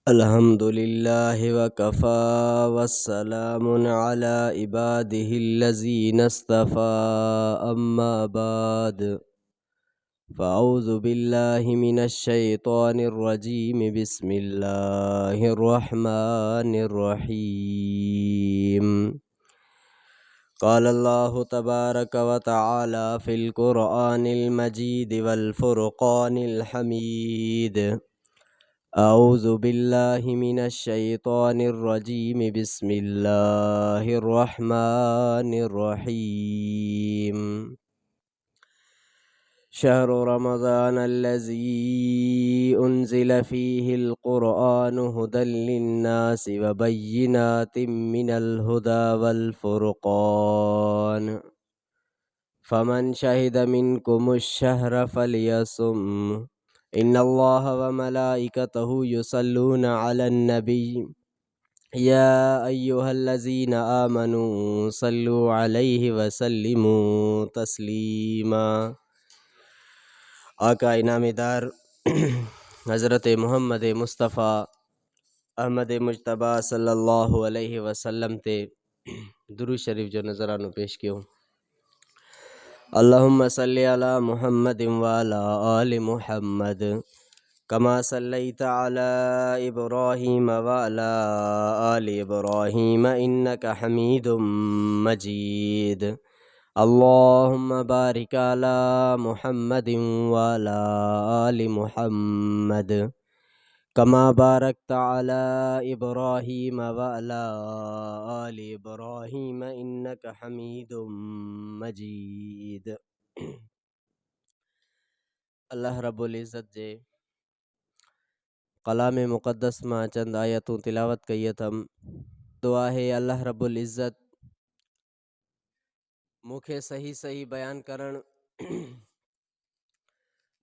الحمد لله وكفى والسلام على عباده الذين اصطفى أما بعد فأعوذ بالله من الشيطان الرجيم بسم الله الرحمن الرحيم قال الله تبارك وتعالى في القرآن المجيد والفرقان الحميد أعوذ بالله من الشيطان الرجيم بسم الله الرحمن الرحيم شهر رمضان الذي أنزل فيه القرآن هدى للناس وبينات من الهدى والفرقان فمن شهد منكم الشهر فليصم إن الله وملائكته يصلون على النبي يا أيها الذين آمنوا صلوا عليه وسلموا تسلیما۔ آقا انعام دار حضرت محمد مصطفیٰ احمد مجتبہ صلی اللہ علیہ وسلم تے درود شریف جو نظرانو پیش کیوں۔ اللہم صلی علی محمد وعلی آل محمد كما صليت على إبراهيم وعلى آل إبراهيم إنك حميد مجيد اللهم بارك على محمد وعلى آل محمد كما باركت على إبراهيم وعلى آل إبراهيم إنك حميد مجيد۔ اللہ رب العزت جے کلام مقدس ماں چند آیتوں تلاوت کئی تھم۔ دعا ہے اللہ رب العزت مکھے صحیح بیان کرن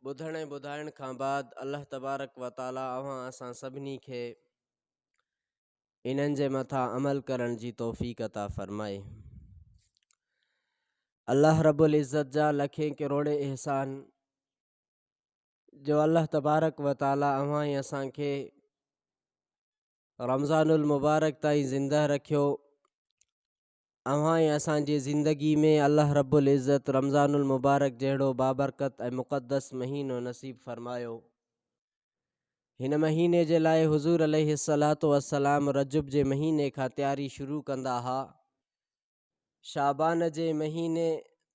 بدھنے بدھائن کھان بعد اللہ تبارک و تعالی اوہاں اساں سبنی کھے انہن جے متھا عمل کرن جی توفیق عطا فرمائے۔ اللہ رب العزت جا لکھیں کروڑے احسان جو اللہ تبارک و تعالی اوہاں اساں کے رمضان المبارک تائیں زندہ رکھیو۔ اوہاں اساں جی زندگی میں اللہ رب العزت رمضان المبارک جہڑو بابرکت اے مقدس مہینو نصیب فرمایو۔ ہن مہینے جے لائے حضور علیہ الصلاۃ والسلام رجب جے مہینے کھا تیاری شروع کندا ہا۔ شعبان جے مہینے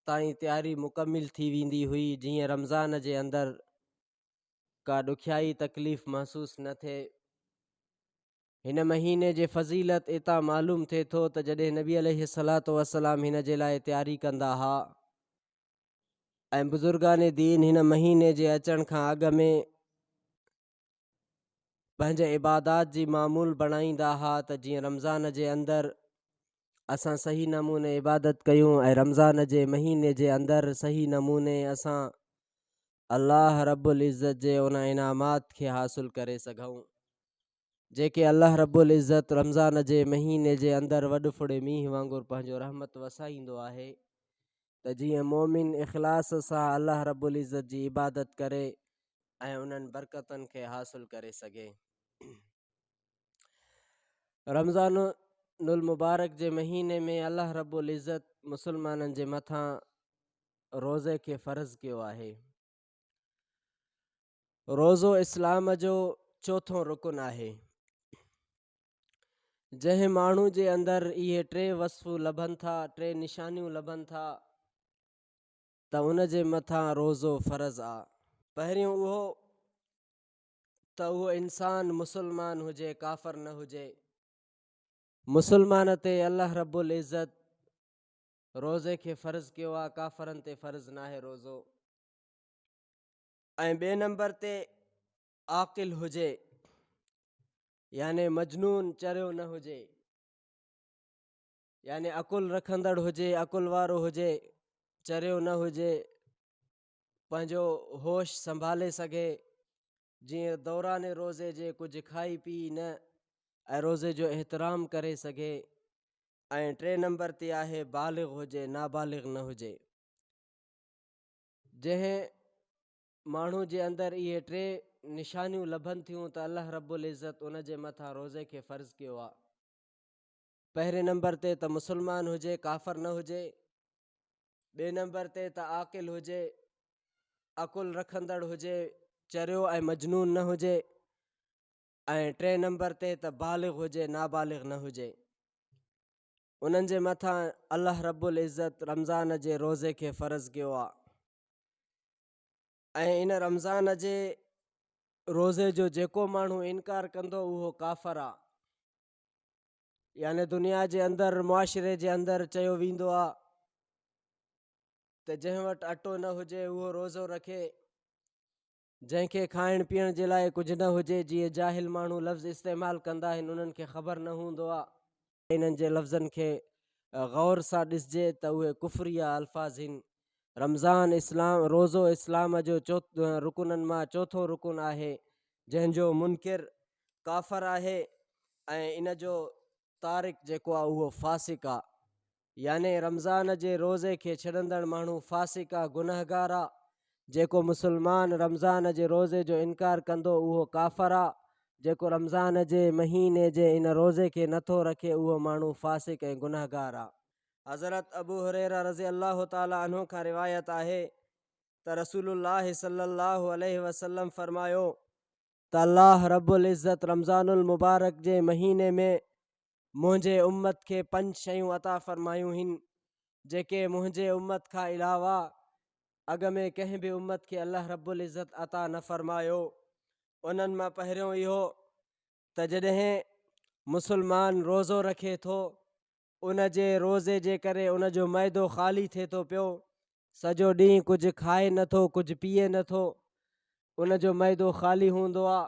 تائیں تیاری مکمل تھی ویندی ہوئی جیئں رمضان جے اندر کا ڈکھیائی تکلیف محسوس نہ تھے۔ ہن مہینے جے فضیلت ایتا معلوم تھے تو جڈے نبی علیہ الصلاۃ والسلام ہن جے لائے تیاری کندا ہا اے بزرگان دین ہن مہینے جے اچن کھان اگ میں پنج عبادات جی معمول بنائیندا ہا جیئں رمضان جے اندر اساں صحیح نمونے عبادت کیوں اے رمضان جے مہینے جے اندر صحیح نمونے اساں اللہ رب العزت جے انہاں انعامات کے حاصل کرے سگھوں جے اللہ رب العزت رمضان جے مہینے جے اندر وڈ فڑے میہ وانگور پنجو رحمت وسائیندو آہے تا جیئں مومن اخلاص سا اللہ رب العزت جی عبادت کرے اے انہن برکتن کے حاصل کرے سگے۔ رمضان المبارک جے مہینے میں اللہ رب العزت مسلمانن جے متھاں روزے کے فرض کیو آہے۔ روزو اسلام جو چوتھوں رکن آہے جنہیں مانو جے اندر یہ ٹرے وصف لبھن تھا ٹرے نشانیوں لبھن تھا تا ان جے متھاں روزو فرض آ۔ پہریوں وہ تا وہ انسان مسلمان ہوجے کافر نہ ہوجے۔ مسلمان تے اللہ رب العزت روزے کے فرض کیو آ کافرن تے فرض نہ ہے روزو۔ ऐं ॿिए नंबर ते आकिल हुजे याने मजनून चरियो न हुजे याने अकुल रखंदड़ हुजे अकुल वारो हुजे चरियो न हुजे पंहिंजो होश संभाले सघे जीअं दौरान रोज़े जे कुझु खाई पी न ऐं रोज़े जो एहतराम करे सघे। ऐं टे नंबर ते आहे बालिग़ हुजे नाबालिग़ न हुजे। जंहिं माण्हू जे अंदरि इहे टे निशानियूं लभनि थियूं त अल्लाह रब्बुल इज़्ज़त उन जे मथां रोज़े खे फ़र्ज़ु कयो आहे। पहिरें नंबर ते त मुस्लमान हुजे, काफ़र न हुजे। ॿिए नंबर ते त आकिल हुजे, अकुल रखंदड़ हुजे, चरियो ऐं मजनून न हुजे। ऐं टे नंबर ते त बालिग़ हुजे, नाबालिग़ न हुजे। उन्हनि जे मथां अल्लाह रब्बुल इज़्ज़त रमज़ान जे रोज़े खे फ़र्ज़ु कयो आहे। ऐं इन रमज़ान जे रोज़े जो जेको माण्हू इनकार कंदो उहो काफ़र आहे। याने दुनिया जे अंदरि मुआशिरे जे अंदरि चयो वेंदो आहे त जंहिं वटि अटो न हुजे उहो रोज़ो रखे, जंहिंखे खाइण पीअण जे लाइ कुझु न हुजे, जीअं जाहिल माण्हू लफ़्ज़ इस्तेमालु कंदा आहिनि, उन्हनि खे ख़बर न हूंदो आहे। इन्हनि जे लफ़्ज़नि खे गौर सां ॾिसजे त उहे कुफ़रिया अल्फाज़ आहिनि। रमज़ान इस्लाम रोज़ो इस्लाम जो रुकुननि मां चोथों रुकुन आहे, जंहिंजो मुनकिर काफ़र आहे। ऐं इन जो तारिक जेको आहे उहो फ़ासिक आहे। याने रमज़ान जे रोज़े खे छॾंदड़ माण्हू फ़ासिक आहे, गुनहगार आहे। जेको मुसलमान रमज़ान जे रोज़े जो इनकार कंदो उहो काफ़र आहे। जेको रमज़ान जे महीने जे इन रोज़े खे नथो रखे उहो माण्हू फ़ासिक ऐं गुनहगार आहे। हज़रत अबू हुरैरा रज़ी अल्लाह ताला अन्हु खां रिवायत आहे त रसूलुल्लाह सल्लल्लाहु अलैहि वसल्लम फरमायो त अल्लाह रब्बुल इज़्ज़त रमज़ानुल मुबारक जे महीने में मुंहिंजे उम्मत खे 5 शयूं अता फ़रमायूं आहिनि, जेके मुंहिंजे उम्मत खां अलावा अॻ में कंहिं बि उम्मत खे अल्लाह रब्बुल इज़्ज़त अता न फ़रमायो। उन्हनि मां पहिरियों इहो त जॾहिं मुसलमान रोज़ो रखे थो, उन जे रोज़े जे करे उन जो मैदो ख़ाली थिए थो पियो, सॼो ॾींहुं कुझु खाए नथो, कुझु पीए नथो, उन जो मैदो ख़ाली हूंदो आहे।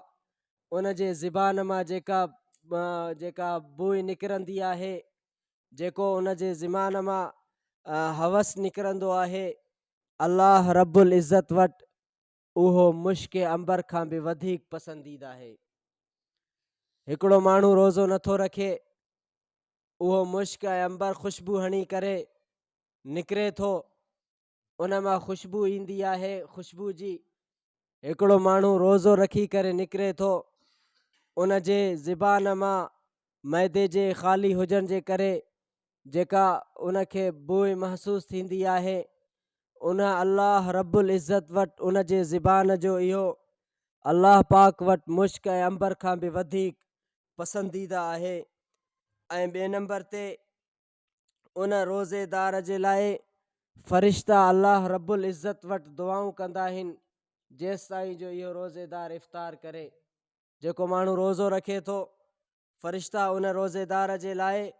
उन जे ज़बान मां जेका बुई निकिरंदी आहे, जेको उन जे ज़बान मां हवस निकिरंदो आहे, अल्लाह रब्बुल इज़्ज़त वटि उहो मुश्क अंबर खां बि वधीक पसंदीदा आहे। हिकिड़ो माण्हू रोज़ो नथो रखे, उहो मुश्क ऐं अंबर ख़ुशबू हणी करे निकिरे थो, उन मां ख़ुशबू ईंदी आहे ख़ुशबू जी। हिकिड़ो माण्हू रोज़ो रखी करे निकिरे थो, उन जे ज़बान मां मैदे जे ख़ाली हुजण जे करे जेका उनखे बुई महसूस थींदी आहे, उन अल्लाह रब्बुल इज़्ज़त वटि उन जे ज़बान जो इहो अल्लाह पाक वटि मुश्क ऐं अंबर खां बि वधीक पसंदीदा आहे। ऐं ॿिए नंबर ते उन रोज़ेदार जे लाइ फ़रिश्ता अल्लाह रब्बुल इज़्ज़त वटि दुआऊं कंदा आहिनि जेसि ताईं जो इहो रोज़ेदार इफ़्तार करे। जेको माण्हू रोज़ो रखे थो, फ़रिश्ता उन रोज़ेदार जे लाइ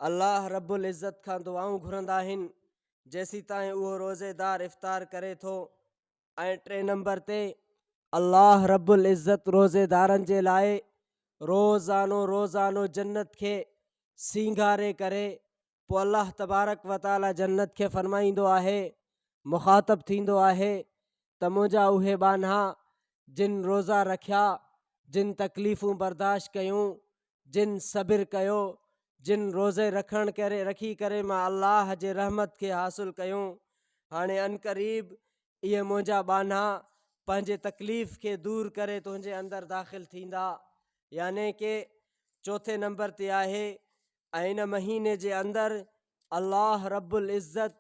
अल्लाह रब्बुल इज़्ज़त खां दुआऊं घुरंदा आहिनि जेसि ताईं उहो रोज़ेदार इफ़्तार करे थो। ऐं टे नंबर ते अल्लाह रब्बुल इज़्ज़त रोज़ेदारनि जे लाइ रोज़ानो जन्नत खे सींगारे करे पोइ अल्लाह तबारक व ताला जन्नत खे फ़रमाईंदो आहे, मुख़ातब थींदो आहे त मुंहिंजा उहे बाना जिन रोज़ा रखिया, जिन तकलीफ़ूं बर्दाश्त कयूं, जिन सब्र कयो, जिन रोज़े रखी करे मां अल्लाह जे रहमत खे हासिलु कयूं, हाणे अनक़रीब इहे मुंहिंजा बाना पंहिंजे तकलीफ़ खे दूरि करे तुंहिंजे अंदरि दाख़िल थींदा। याने कि चौथे नंबर ते आहे। ऐं इन महीने जे अंदरि अल्लाह रब्बुल इज़्ज़त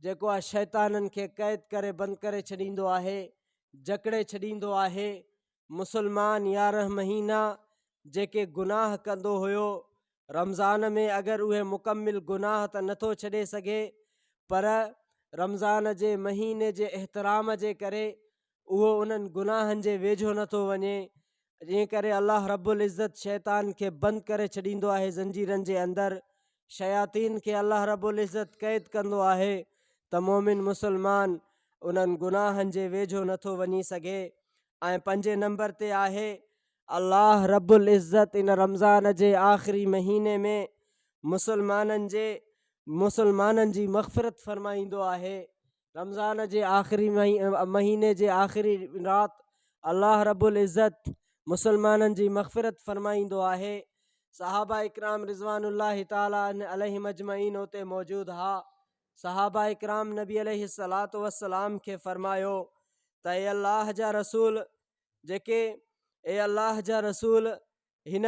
जेको आहे शैताननि खे क़ैद करे बंदि करे छॾींदो आहे, जकड़े छॾींदो आहे। मुसलमान 11 महीना जेके गुनाह कंदो हुयो, रमज़ान में अगरि उहे मुकमिल गुनाह त नथो छॾे सघे, पर रमज़ान जे महीने जे एहतराम जे करे उहो उन्हनि गुनाहनि जे वेझो नथो वञे। जंहिं करे अल्लाह रब्बुल इज़्ज़त शैतान खे बंदि करे छॾींदो आहे ज़ंजीरनि जे अंदरि। शयातीन खे अल्लाह रब्बुल इज़्ज़त क़ैद कंदो आहे त मोमिन मुसलमान उन्हनि गुनाहनि जे वेझो नथो वञी सघे। ऐं 5 नंबर ते आहे अल्लाह रब्बुल इज़्ज़त इन रमज़ान जे आख़िरी महीने में मुसलमाननि जी मग़फ़िरत फ़रमाईंदो आहे। रमज़ान जे आख़िरी महीने जे आख़िरी राति अल्लाह रब्बुल इज़्ज़त मुसलमाननि जी मग़फ़िरत फ़रमाईंदो आहे। सहाबा इकराम रिज़वानुल्लाहि ताला अलैहिम अजमईन उते मौजूदु हा। सहाबा इकराम नबी अलैहिस्सलातु वस्सलाम खे फ़रमायो त अल्लाह जा रसूल, जेके ए अल्लाह जा रसूल हिन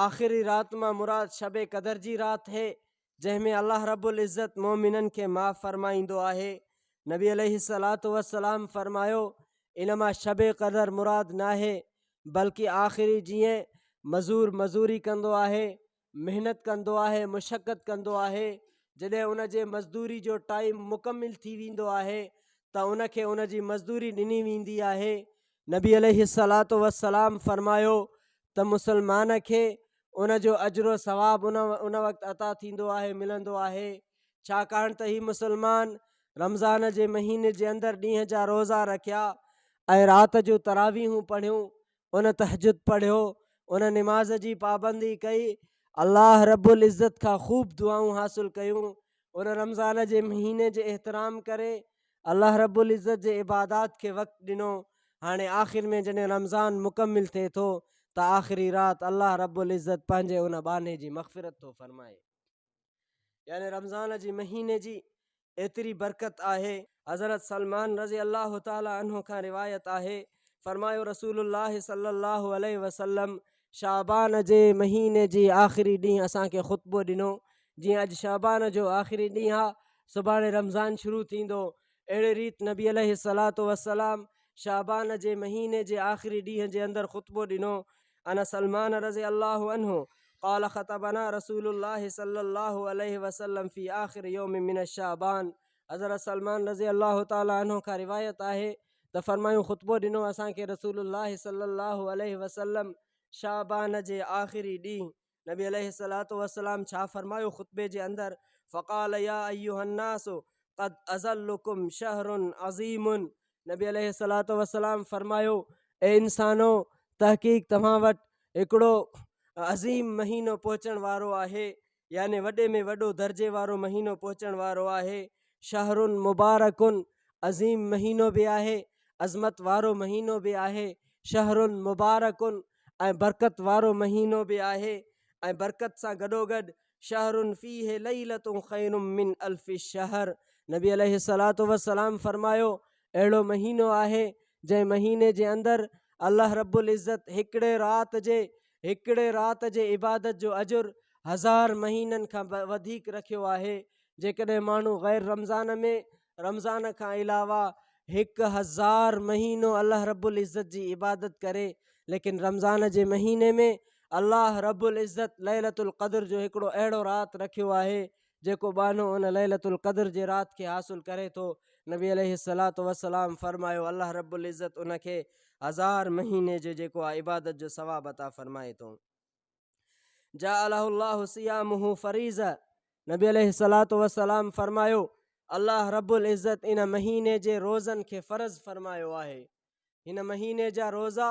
आख़िरी रात मां मुराद शब क़दर जी रात है जंहिंमें अल्लाह रब्बुल इज़्ज़त मोमिनन खे माफ़ फरमाईंदो आहे। नबी अलैहिस्सलातु वस्सलाम फरमायो इन मां शब क़दर मुराद नाहे बल्कि आख़िरी जीअं मज़ूर मज़ूरी कंदो आहे, महिनत कंदो आहे, मुशक़त कंदो आहे, जॾहिं उन जे मज़दूरी जो टाइम मुकमिल थी वेंदो आहे त उनखे उन जी मज़दूरी ॾिनी वेंदी आहे। नबी अलैहिस्सलातु वस्सलाम फरमायो त मुसलमान खे उन जो अजरो सवाब उन वक़्तु अता थींदो आहे, मिलंदो आहे, छाकाणि त ही मुसलमान रमज़ान जे महीने जे अंदरि ॾींहं जा रोज़ा रखिया ऐं राति जो तरावीहूं पढ़ियूं, उन तहजुद पढ़ियो, उन निमाज़ जी पाबंदी कई, अल्लाह रब्बुल इज़्ज़त खां ख़ूब दुआऊं हासिल कयूं, उन रमज़ान जे महीने जे एहतराम करे अल्लाह रब्बुल इज़्ज़त जे इबादात खे वक़्तु ॾिनो। हाणे आख़िर में जॾहिं रमज़ान मुकमिल थिए थो त आख़िरी राति अल्लाह रब्बुल इज़्ज़त पंहिंजे उन बाने जी मग़फ़िरत थो फरमाए। यानी रमज़ान जी महीने जी एतिरी बरकत आहे। हज़रत सलमान रज़ी अल्लाह ताला अन्हु खां रिवायत आहे, फरमायो रसूलुल्लाह सल्लल्लाहु अलैहि वसल्लम शाबान जे महीने जी आख़िरी ॾींहुं असांखे ख़ुतबो ॾिनो। जीअं अॼु शाबान जो आख़िरी ॾींहुं आहे, सुभाणे रमज़ान शुरू थींदो, अहिड़े रीति नबी अलैहिस्सलातु वस्सलाम शाबान जे महीने जे आख़िरी ॾींहं जे अंदरि ख़ुतबो ॾिनो। अना सलमान रज़ी अल्लाहु अन्हु क़ाल ख़तबना रसूलुल्लाह सल्लल्लाहु अलैहि वसल्लम फ़ी आख़िर यौम मिन शाबान। हज़रत सलमान रज़ी अल्लाह ताला अन्हु खां रिवायत आहे त फरमायूं ख़ुतबो ॾिनो असांखे रसूलुल्लाह सल्लल्लाहु अलैहि वसल्लम शाबान जे आख़िरी ॾींहुं। नबी अलैहिस्सलातु वस्सलाम छा फरमायो ख़ुतबे जे अंदरि, फ़क़ाल या अय्युहन्नासु क़द अज़ल्लुकुम शहरुन अज़ीमुन। नबी अलैहिस्सलातु वस्सलाम फरमायो ए इंसानो, तहक़ीक़ तव्हां वटि हिकिड़ो अज़ीम महीनो पहुचण वारो आहे, याने वॾे में वॾो दर्जे वारो महीनो पहुचण वारो आहे। शहरुन मुबारकुन, अज़ीम महीनो बि आहे, अज़मत वारो महीनो बि आहे। शहरुन मुबारकुन, ऐं बरकत वारो महीनो बि आहे, ऐं बरकत सां गॾोगॾु शहरुन फ़ीह लैलतुन ख़ैरुम मिन अल्फ़ि शहर। नबी अलैहिस्सलातु वस्सलाम फरमायो अहिड़ो महीनो आहे जंहिं महीने जे अंदरि अल्लाह रब्बुल इज़्ज़त हिकिड़े राति जे इबादत जो अजुर 1000 महीननि खां वधीक रखियो आहे। जेकॾहिं माण्हू ग़ैर रमज़ान में रमज़ान खां अलावा 1000 महीनो अल्लाह रब्बुल इज़्ज़त जी इबादत करे, लेकिन रमज़ान जे महीने में अल्लाह रब्बुल इज़्ज़त लैलतुल क़द्र जो हिकिड़ो अहिड़ो राति रखियो आहे जेको बानो उन लैलतुल क़द्र जे राति खे हासिल करे थो। नबी अलैहिस्सलातु वस्सलाम फरमायो अल्लाह रब्बुल इज़्ज़त उनखे 1000 महीने जो जेको आहे इबादत जो सवाब अता फरमाए थो। जाअलहुल्लाहु सियामुहु फरीज़ा। नबी अलैहिस्सलातु वस्सलाम फरमायो अल्लाह रब्बुल इज़्ज़त इन महीने जे रोज़नि खे फ़र्ज़ फरमायो आहे। हिन महीने जा रोज़ा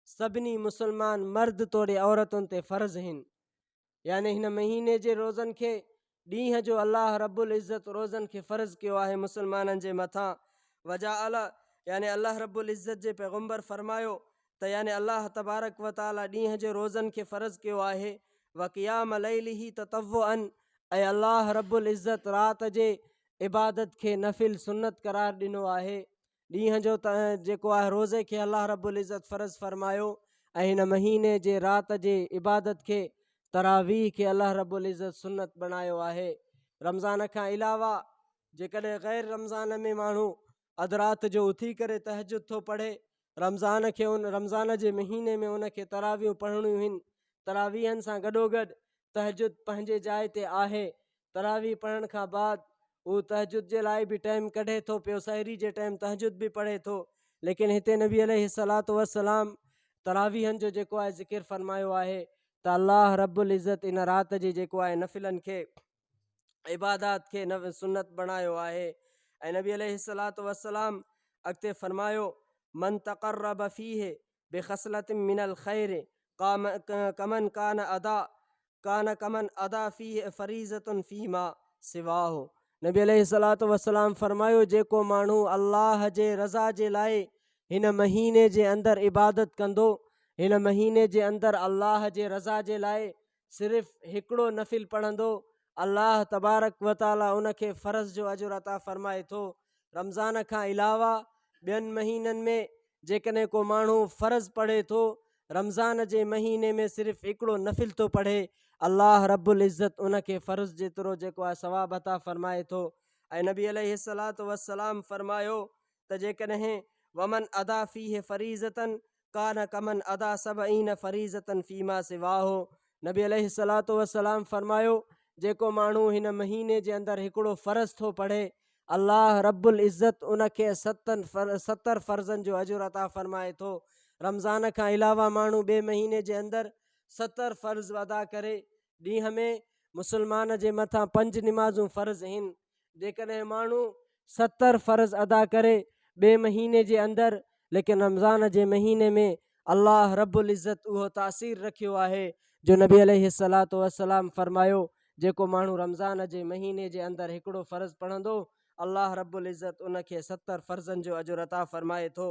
सभिनी मुसलमान मर्द तोड़े औरतुनि ते फ़र्ज़ आहिनि। यानी हिन महीने जे रोज़नि खे ॾींहं जो अल्लाह रब्बुल इज़्ज़त रोज़नि खे फ़र्ज़ कयो आहे मुसलमाननि जे मथां। वजाअल, यानी अल्लाह रब्बुल इज़्ज़त जे पैगम्बर फरमायो त यानी अल्लाह तबारक व ताला ॾींहं जे रोज़नि खे फ़र्ज़ कयो आहे। व क़ियाम लैलिही ततव्वुअन, ऐं अल्लाह रब्बुल इज़्ज़त राति जे इबादत खे नफ़िल सुन्नत करार ॾिनो आहे। ॾींहं जो जेको आहे रोज़े खे अल्लाह रब्बुल इज़्ज़त फ़र्ज़ फरमायो, ऐं हिन महीने जे राति जे इबादत खे तरावीह खे अल्लाह रब्बुल इज़्ज़त सुन्नत बणायो आहे। रमज़ान खां अलावा जेकॾहिं ग़ैर रमज़ान में माण्हू अधु राति जो उथी करे तहजुद थो पढ़े, रमज़ान जे महीने में उनखे तरावियूं पढ़णियूं आहिनि। तरावीहनि सां गॾोगॾु तहजुद पंहिंजे जाइ ते आहे। तरावी पढ़ण खां बाद हू तहजुद जे लाइ बि टाइम कढे थो पियो, सहरी जे टाइम तहजुद बि पढ़े थो। लेकिन हिते नबी अलैहिस्सलातु वस्सलाम तरावीहनि जो जेको आहे ज़िकिर फरमायो आहे त अल्लाह रब्बुल इज़्ज़त इन राति जी जेको आहे नफ़िलनि खे इबादात खे सुन्नत बणायो आहे। ऐं नबी अलैहिस्सलातु वस्सलाम अॻिते फरमायो मन तक़र्रब फ़ीह बिख़स्लतिन मिनल ख़ैर कमन अदा फ़ीह फ़रीज़तुन फ़ीमा सिवाहु। नबी अलैहिस्सलातु वस्सलाम फरमायो जेको माण्हू अल्लाह जे रज़ा जे लाइ हिन महीने जे अंदरि इबादत कंदो, हिन महीने जे अंदरि अल्लाह जे रज़ा जे लाइ सिर्फ़ु हिकिड़ो नफ़िल पढ़ंदो, अल्लाह तबारक व ताला उनखे फ़र्ज़ जो अजुर अता फ़रमाए थो। रमज़ान खां अलावा ॿियनि महीननि में जेकॾहिं को माण्हू फ़र्ज़ पढ़े थो रमज़ान जे महीने में सिर्फ़ु हिकिड़ो नफ़िल थो पढ़े, अल्लाह रब्बुल इज़्ज़त उनखे फ़र्ज़ जेतिरो जेको आहे सवाब अता फ़रमाए थो। ऐं नबी अलैहिस्सलातु वस्सलाम फ़रमायो त जेकॾहिं वमन अदा फ़ीह फ़रीज़तन कान कमन अदा सबईन फ़रीज़तन फ़ीमा सिवाहो। नबी अलैहिस्सलातु वस्सलाम फ़रमायो जेको माण्हू हिन महीने जे अंदरि हिकिड़ो फ़र्ज़ थो पढ़े, अल्लाह रब्बुल इज़्ज़त उनखे 70 फ़र्ज़नि जो अजुर अता फ़रमाए थो। रमज़ान खां अलावा माण्हू ॿिए महीने जे अंदरि 70 फ़र्ज़ अदा करे। ॾींहं में मुस्लमान जे मथां 5 निमाज़ूं फ़र्ज़ आहिनि। जेकॾहिं माण्हू 70 फ़र्ज़ अदा करे ॿिए महीने जे अंदरि, लेकिन रमज़ान जे महीने में अल्लाह रब्बुल इज़्ज़त उहो तासीर रखियो आहे जो नबी अलैहिस्सलातु वस्सलाम फ़रमायो जेको माण्हू रमज़ान जे महीने जे अंदरि हिकिड़ो फ़र्ज़ पढ़ंदो, अल्लाह रब्बुल इज़्ज़त उनखे 70 फ़र्ज़नि जो अजुर अता फ़रमाए थो।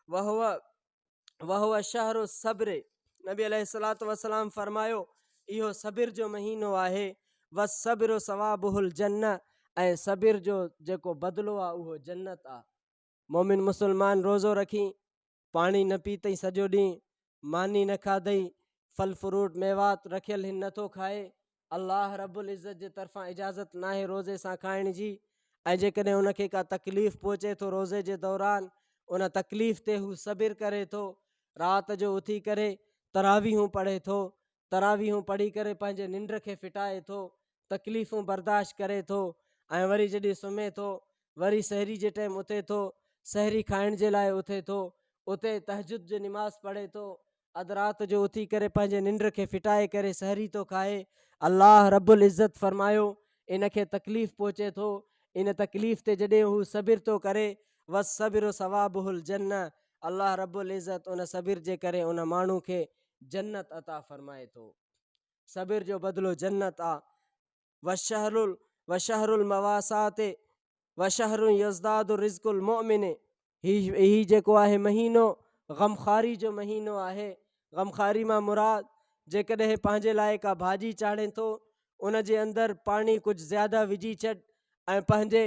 वहुव शहरु सब्र, नबी अलैहिस्सलातु वस्सलाम फ़रमायो इहो सबिर जो महीनो आहे। वस सबिरु सवाबुहुल जन्नह, ऐं सबिर जो जेको बदिलो आहे उहो जन्नत आहे। मोमिन मुस्लमान रोज़ो रखी पाणी न पीतई सॼो ॾींहुं, मानी न खाधई, फल फ्रूट मेवात रखियल हिन नथो खाए, अल्लाह रब्बुल इज़्ज़त जे तरफ़ां इजाज़त न आहे रोज़े सां खाइण जी। ऐं जेकॾहिं उनखे का तकलीफ़ पहुचे थो रोज़े जे दौरान, उन तकलीफ़ ते हू सबिर करे थो, राति जो उथी करे तरावीहूं पढ़े थो, तरावीहूं पढ़ी करे पंहिंजे निंड खे फिटाए थो, तकलीफ़ूं बर्दाश्त करे थो, ऐं वरी जॾहिं सुम्हे थो वरी सहरी जे टाइम उथे थो, सहरी खाइण जे लाइ उथे थो, उते तहजुद जो निमाज़ पढ़े थो, अधु राति जो उथी करे पंहिंजे निंड खे फिटाए करे सहरी थो खाए। अल्लाह रब्बुल इज़्ज़त फ़रमायो इनखे तकलीफ़ पहुचे थो, इन तकलीफ़ ते जॾहिं हू सबिर थो करे, वस सबिरु सवाबुहुल जन्नह, अल्लाह रब्बुल इज़्ज़त उन सबिर जे करे उन माण्हू खे जन्नत अता फ़रमाए थो। सबिर जो बदिलो जन्नत आहे। वशहरुल मवासाते वशहरु यज़दादु रिज़्कुल मुमिन, ही जेको आहे महीनो ग़मख़ारी जो महीनो आहे। ग़मख़ारी मां मुराद जेकॾहिं पंहिंजे लाइ का भाॼी चाढ़े थो, उन जे अंदरि पाणी कुझु ज़्यादा विझी छॾ ऐं पंहिंजे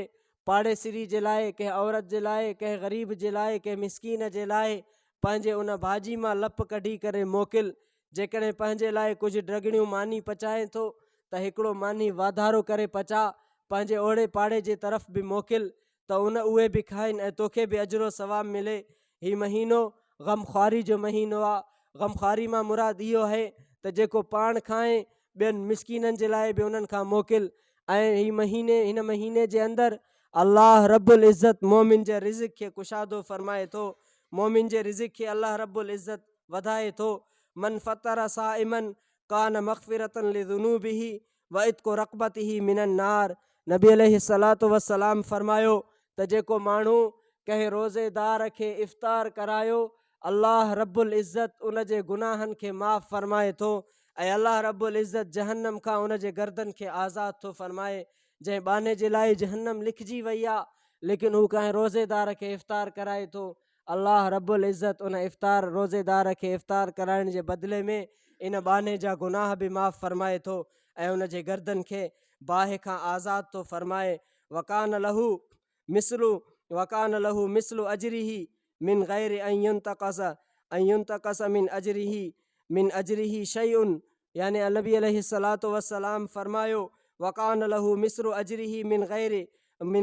पाड़ेसिरी जे लाइ, कंहिं औरत जे लाइ, कंहिं ग़रीब जे लाइ, कंहिं मिसकीन जे लाइ पंहिंजे उन भाॼी मां लप कढी करे मोकिल। जेकॾहिं पंहिंजे लाइ कुझु ड्रगणियूं मानी पचाए थो त हिकिड़ो मानी वाधारो करे पचा, पंहिंजे ओड़े पाड़े जे तरफ़ बि मोकिल त उहे बि खाइनि ऐं तोखे बि अजरो सवाब मिले। हीउ महीनो ग़मख़्वारी जो महीनो आहे। ग़मख़्वारी मां मुराद इहो आहे त जेको पाण खाए ॿियनि मिसकीननि जे लाइ बि उन्हनि खां मोकिल। ऐं हिन महीने जे अंदरि अल्लाह रब्बुल इज़्ज़त मोमिन जे रिज़्क़ खे कुशादो फ़रमाए थो, मोमिन जे रिज़्क़ खे अल्लाह रब्बुल इज़्ज़त वधाए थो। मन फ़तर साइमन कान मग़फ़िरतन लिज़ुनूबिही व इत्क़ु रक़बतिही मिनन नार। नबी अलैहिस्सलातु वस्सलाम फ़रमायो त जेको माण्हू कंहिं रोज़ेदार खे इफ़्तार करायो, अल्लाह रब्बुल इज़्ज़त उन जे गुनाहनि खे माफ़ फ़रमाए थो ऐं अल्लाह रब्बुल इज़्ज़त जहन्नम खां उन जे गर्दन खे आज़ादु थो फ़रमाए। जंहिं बाने जे लाइ जहन्नम लिखिजी वई आहे, लेकिन हू कंहिं रोज़ेदार खे इफ़्तार कराए थो, अल्लाह रब्बुल इज़्ज़त उन इफ़्तार रोज़ेदार खे इफ़्तार कराइण जे बदिले में इन बाने जा गुनाह बि माफ़ फ़रमाए थो ऐं उन जे गर्दन खे बाहि खां आज़ादु थो फ़रमाए। वकान लहू मिस्लु अजरिही मिन गैरि अन युंतक़स मिन अजरिही शैउन, यानी नबी अलैहिस्सलातु वस्सलाम फ़रमायो वकान लहू मिस्रु अजरिही मिन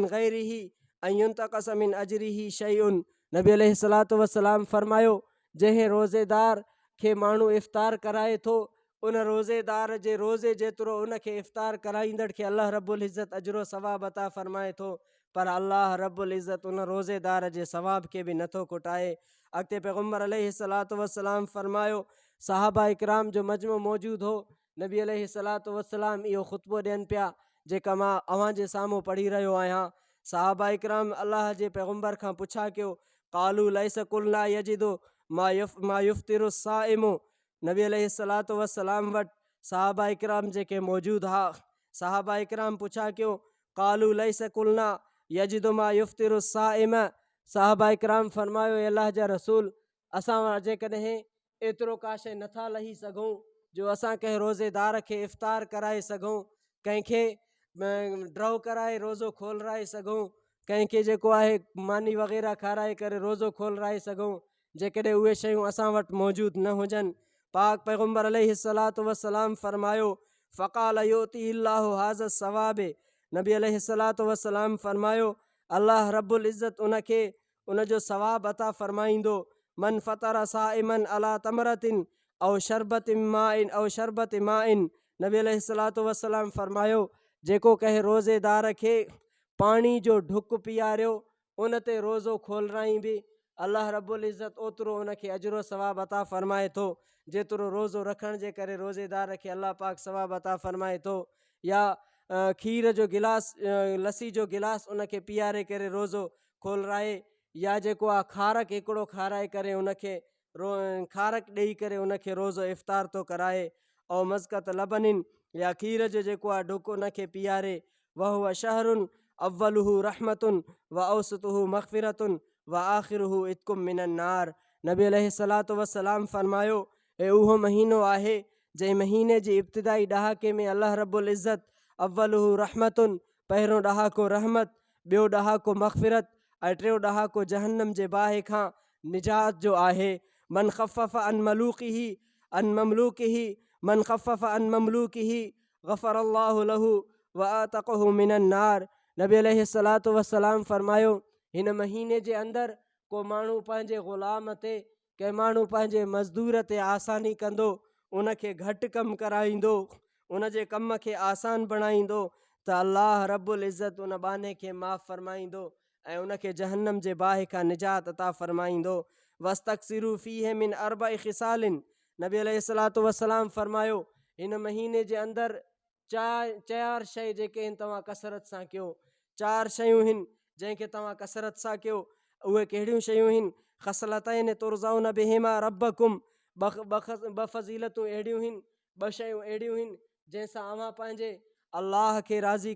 गैरिही अन युंतक़स मिन अजरिही शैउन। नबी अलैहिस्सलातु वस्सलाम फ़रमायो जंहिं रोज़ेदार खे माण्हू इफ़्तार कराए थो, उन रोज़ेदार जे रोज़े जेतिरो उनखे इफ़्तार कराईंदड़ खे अल्लाह रब्बुल इज़्ज़त अजरो सवाब अता फ़रमाए थो, पर अल्लाह रब्बुल इज़्ज़त उन रोज़ेदार जे सवाब खे बि नथो कुटाए। अॻिते पैगम्बर अलैहिस्सलातु वस्सलाम फ़रमायो, सहाबा इकराम जो मजमो मौजूदु हो। नबी अलैहिस्सलातु वस्सलाम इहो ख़ुतबो ॾियनि पिया जेका मां अव्हां जे साम्हूं पढ़ी रहियो आहियां। सहाबा इकराम अल्लाह जे पैगम्बर खां पुछा कयो, क़ालू लैस कुल्ला यजिदु मा युफ़्तिरु साइमु। नबी अलैहिस्सलातु वस्सलाम वटि सहाबा इकराम जेके मौजूदु हा, सहाबा इकराम पुछा कयो, क़ालू लैस कुल्ला यजिदु मा युफ़्तिरु साइम। सहाबा इकराम फ़रमायो, अल्लाह जा रसूल, असां जेकॾहिं एतिरो का शइ नथा लही सघूं जो असां कंहिं रोज़ेदार खे इफ़्तार कराए सघूं, कंहिंखे ड्रॉ कराए रोज़ो खोलराए सघूं, कंहिंखे जेको आहे मानी वग़ैरह खाराए करे रोज़ो खोलराए सघूं, जेकॾहिं उहे शयूं असां वटि मौजूदु न हुजनि। पाक पैगम्बर अलैहिस्सलातु वस्सलाम फरमायो फ़क़ाल योती अल्लाहु हाज़ सवाबे, नबी अलैहिस्सलातु वस्सलाम फरमायो अल्लाह रब्बुल इज़्ज़त उनखे उनजो सवाब अता फरमाईंदो। मन फ़तर साइमन अला तमरतिन औ शरबत माइन, नबी अलैहिस्सलातु वस्सलाम फरमायो जेको कंहिं रोज़ेदार खे पाणी जो ढुक पीआरियो उन ते रोज़ो खोलराई बि अल्लाह रब्बुल इज़्ज़त ओतिरो उनखे अजरो सवाब अता फरमाए थो जेतिरो रोज़ो रखण जे करे रोज़ेदार खे अल्लाह पाक सवाब अता फरमाए थो। या खीर जो गिलास लस्सी जो गिलास उनखे पीआरे करे रोज़ो खोलराए, या जेको आहे खारक हिकिड़ो खाराए करे उनखे खारक ॾेई करे उनखे रोज़ो इफ़्तार थो कराए। ऐं मज़क़त लबनिन, या खीर जो जेको आहे ढुक उनखे पीआरे। वहुव शहरुन अव्वलुहु रहमतुन व औसतुहु मग़फ़िरतुन व आख़िरुहु इत्कुम मिनन नार, नबी अलैहिस्सलातु वस्सलाम फरमायो हे उहो महीनो आहे जंहिं महीने जी इब्तिदाई ॾहाके में अल्लाह रब्बुल इज़्ज़त अव्वलुहु रहमतुन, पहिरियों ॾहाको रहमत, ॿियो ॾहाको मग़फ़िरत ऐं टियों ॾहाको जहन्नम जे बाहि खां निजात जो आहे। मन ख़फ़फ़ अन ममलूकिही ग़फ़रल्लाहु लहू व आतक़हु मिनन नार, नबी अलैहिस्सलातु वस्सलाम फरमायो हिन महीने जे अंदरि को माण्हू पंहिंजे ग़ुलाम ते, कंहिं माण्हू पंहिंजे मज़दूर ते आसानी कंदो, उनखे घटि कमु कराईंदो, उन जे कम खे आसान बणाईंदो त अल्लाह रब्बुल इज़्ज़त उन बाने खे माफ़ फरमाईंदो ऐं उनखे जहन्नम जे बाहि खां निजात अता फरमाईंदो। वस्तक्सिरू फ़ीहि मिन अर्बइ ख़िसालिन, नबी अलैहिस्सलातु वस्सलाम फरमायो हिन महीने जे अंदरि चार शइ जेके आहिनि तव्हां कसरत सां कयो। चार शयूं आहिनि जंहिंखे तव्हां कसरत सां कयो। उहे कहिड़ियूं शयूं आहिनि? ख़सलतैन तुरज़ाउन बिहिमा रब्बकुम, ॿ फ़ज़ीलतूं अहिड़ियूं आहिनि, ॿ शयूं अहिड़ियूं आहिनि जंहिंसां अव्हां पंहिंजे अल्लाह खे राज़ी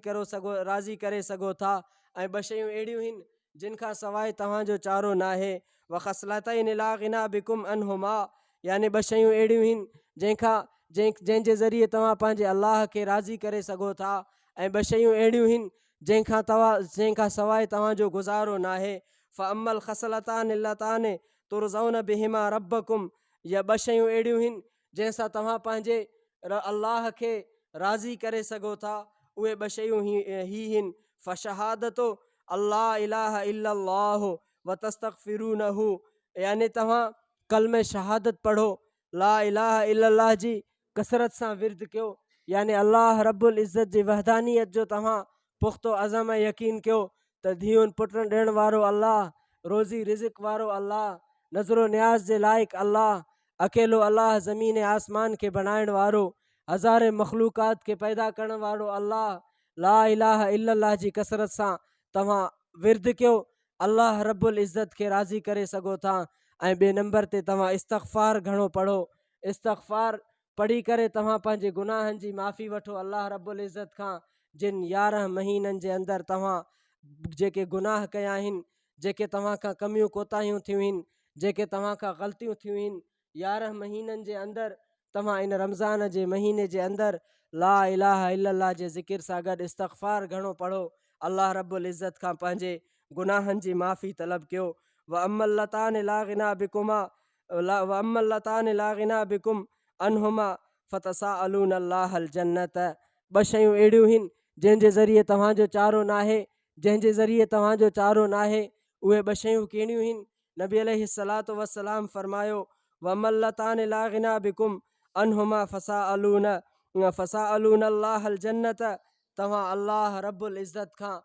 करे सघो था, ऐं ॿ शयूं अहिड़ियूं आहिनि जिन खां सवाइ तव्हांजो चारो न आहे। व ख़सलतैन ला ग़िना बिकुम अनहुमा, यानी ॿ शयूं अहिड़ियूं आहिनि जंहिंजे ज़रिए तव्हां पंहिंजे अल्लाह खे राज़ी करे सघो था, ऐं ॿ शयूं अहिड़ियूं आहिनि जंहिंखां सवाइ तव्हांजो गुज़ारो न आहे। फ़अमल ख़सलतान लतान तुरज़ाउन बिहिमा रब्बकुम, या ॿ शयूं अहिड़ियूं आहिनि जंहिंसां तव्हां पंहिंजे अल्लाह खे राज़ी करे सघो था, उहे ॿ शयूं ही आहिनि। फ़शहादतो अल्लाह इलाहा इल्लल्लाहु व तस्तग़फिरूनहु, यानी तव्हां कलमे शहादत पढ़ो, ला इलाहा इल्लल्लाह जी कसरत सां विर्द कयो, यानी अल्लाह रब्बुल इज़्ज़त जी वहदानियत जो तव्हां पुख़्तो अज़म यकीन कयो त धीउनि पुटनि ॾियण वारो अल्लाह, रोज़ी रिज़िक वारो अल्लाह, नज़रो न्याज़ जे लाइक़ु अल्लाह, अकेलो अल्लाह ज़मीन आसमान खे बणाइण वारो, हज़ारे मख़लूक़ात खे पैदा करण वारो अल्लाह। ला इलाहा इल्लल्लाह जी कसरत सां तव्हां विर्द कयो, अल्लाह रब्बुल इज़्ज़त खे राज़ी करे सघो था। ऐं ॿिए नंबर ते तव्हां इस्तग़फ़ार घणो पढ़ो। इस्तग़फ़ार पढ़ी करे तव्हां पंहिंजे गुनाहनि जी माफ़ी वठो अल्लाह रब्बुल इज़्ज़त खां। जिन 11 महीननि जे अंदरि तव्हां जेके गुनाह कया आहिनि, जेके तव्हां खां कमियूं कोताहियूं थियूं आहिनि, जेके तव्हां खां ग़लतियूं थियूं आहिनि, 11 महीननि जे अंदरि तव्हां इन रमज़ान जे महीने जे अंदरि ला इलाहा इल्लल्लाह जे ज़िकिर सां गॾु इस्तग़फ़ार घणो पढ़ो, अल्लाह रब्बुल इज़्ज़त खां पंहिंजे गुनाहनि जी माफ़ी तलब कयो। व अम्मल लतान ला ग़िना बिकुम अनहुमा फ़तसाअलून अल्लाहल जन्नत, ॿ शयूं अहिड़ियूं आहिनि जंहिंजे ज़रिए तव्हांजो चारो न आहे, उहे ॿ शयूं कहिड़ियूं आहिनि? नबी अलैहिस्सलातु वस्सलाम फरमायो वमल लतान ला ग़िना बिकुम अनहुमा फ़साअलून अल्लाहल जन्नत, तव्हां अल्लाह रब्बुल इज़्ज़त खां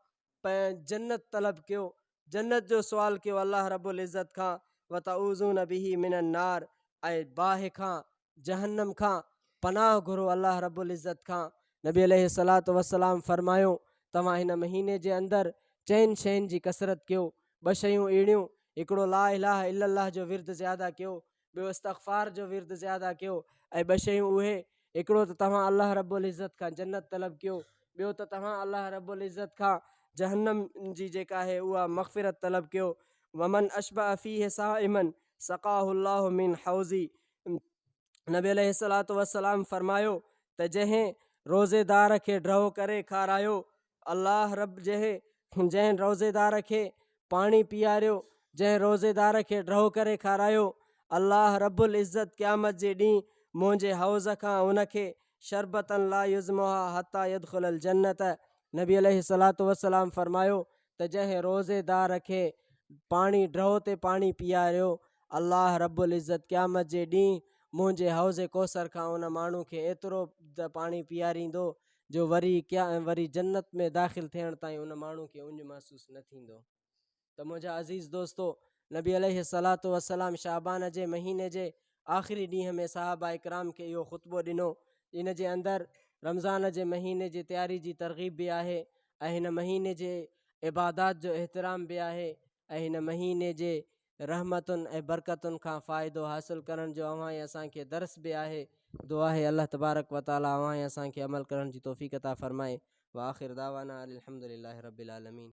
जन्नत तलब कयो, जन्नत जो सुवाल कयो अल्लाह रब्बुल इज़्ज़त खां। व तऊज़ून बिही मिनन नार, ऐं बाहि खां, जहन्नम खां पनाह घुरो अल्लाह रब्बुल इज़्ज़त खां। नबी अलैहिस्सलातु वस्सलाम फरमायो तव्हां हिन महीने जे अंदरि 4 शयुनि जी कसरत कयो। 2 शयूं अहिड़ियूं, हिकिड़ो ला इलाहा इल्लल्लाह जो विर्द ज़्यादा कयो, ॿियो इस्तग़फ़ार जो विर्द ज़्यादा कयो, ऐं 2 शयूं उहे, हिकिड़ो त तव्हां अल्लाह रब्बुल इज़्ज़त खां जन्नत तलब कयो, ॿियो त तव्हां अल्लाह रब्बुल इज़्ज़त खां जहन्नम जी जेका आहे उहा मग़फ़िरत तलब कयो। वमन अशबअ फ़ीहि साइमन सक़ाहुल्लाहु मिन हौज़ी, नबी अलैहिस्सलातु वस्सलाम फरमायो त जंहिं रोज़ेदार खे ड्रहो करे खारायो, जंहिं रोज़ेदार खे पाणी पीआरियो, जंहिं रोज़ेदार खे ड्रहो करे खारायो, अल्लाह रब्बुल इज़्ज़त क़यामत जे ॾींहुं मुंहिंजे हौज़ खां उनखे शरबतन ला युज़्मुहा हता यदखुलल जन्नत। नबी अलैहिस्सलातु वस्सलाम फरमायो त जंहिं रोज़ेदार खे पाणी ड्रहो ते पाणी पीआरियो, अल्लाह रब्बुल इज़्ज़त क़यामत जे ॾींहुं मुंहिंजे हौज़ कौसर खां उन माण्हू खे एतिरो पाणी पीआरींदो जो वरी जन्नत में दाख़िल थियण ताईं उन माण्हू खे उञ महसूसु न थींदो। त मुंहिंजा अज़ीज़ दोस्तो, नबी अलैहिस्सलातु वस्सलाम शाबान जे महीने जे आख़िरी ॾींहं में सहाबा इकराम खे इहो ख़ुतबो ॾिनो। इन जे अंदरि रमज़ान जे महीने जी तयारी जी तरग़ीब बि आहे ऐं हिन महीने जे इबादात जो एहतराम बि आहे ऐं हिन महीने जे रहमतुनि ऐं बरकतुनि खां फ़ाइदो हासिलु करण जो अव्हां असांखे दर्स बि आहे। दुआ आहे अल्लाह तबारक व ताला अव्हां असांखे अमल करण जी तौफ़ीक़ अता फ़रमाए। व आख़िर दावाना अनिल हम्दुलिल्लाहि रब्बिल आलमीन।